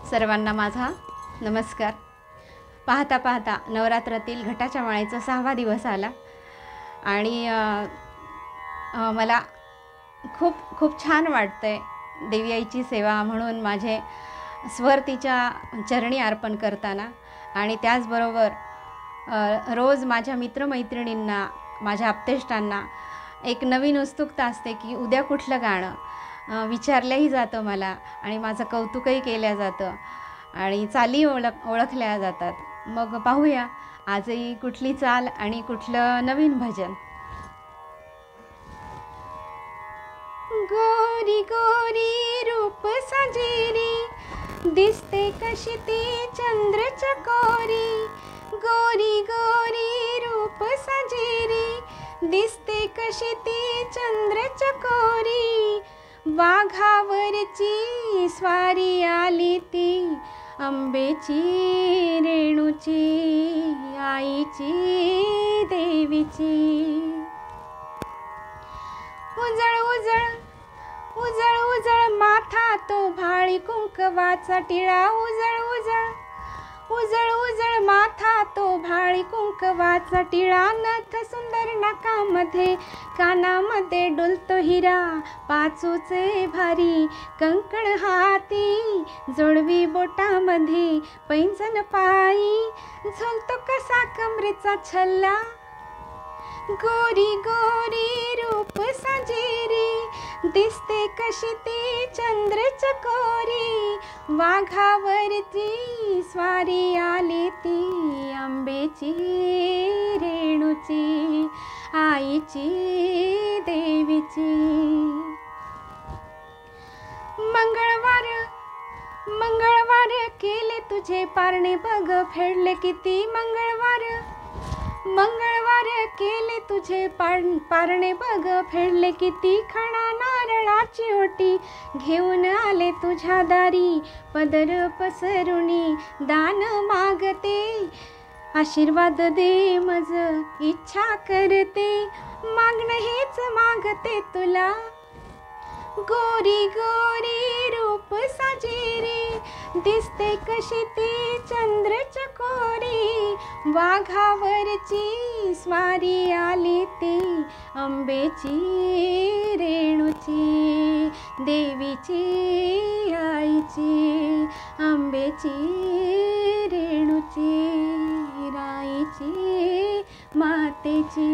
सर्वांना माझा नमस्कार। पाहता पाहता नवरात्रातील घटाच्या माळेचा 6वा दिवस आला आणि मला खूप खूप छान वाटतंय। देवी आईची सेवा म्हणून माझे स्वर तिच्या चरणी अर्पण करताना आणि त्याचबरोबर रोज माझ्या मित्रमैत्रिणींना, माझ्या आप्तेष्टांना एक नवीन उत्सुकता असते की उद्या कुठलं गाणं विचारल्याही जातं मला आणि माझं कौतुकही केलं जातं आणि चाली ओळखल्या जातात। मग पाहूया आजही कुठली चाल आणि कुठलं नवीन भजन। गोरी गोरी रूप साजेरी दिसते कशी ती चंद्र चकोरी। गोरी गोरी रूप साजेरी दिसते कशी ती चंद्र चकोरी। वाघावरची स्वारी आली ती अंबेची रेणूची आईची देवीची। उजळ उजळ उजळ उजळ माथा तो भाळी कुंकवाचा टिळा। उजळ उजळ उजळ उजळ माथा तो भाळी कुंकवाचा टिळा। नथ सुंदर नाकामध्ये कानामध्ये डुलतो हिरा। पाचूचे भारी कंकण हाती जोडवी बोटामध्ये पैंजण पायी झुलतो कसा कमरेचा छल्ला। गोरी गोरी रूप साजेरी दिसते कशी ती चंद्र चकोरी। वाघावरची स्वारी आली ती अंबेची रेणूची आईची देवीची। मंगळवार मंगळवार केले तुझे पारणे बघ फेडले किती। मंगळवार मंगळवार केले तुझे पारणे बघ फेडले किती। खणा नारळाची ओटी घेऊन आले तुझ्या दारी। पदर पसरुनी दान मागते आशीर्वाद दे मज इच्छा करते। मागणं हेच मागते तुला। गोरी गोरी रूप साजेरी दिसते कशी ती चंद्र चकोरी। वाघावरची स्वारी आली ती अंबेची रेणूची देवीची आईची। अंबेची रेणूची राईची मातेची।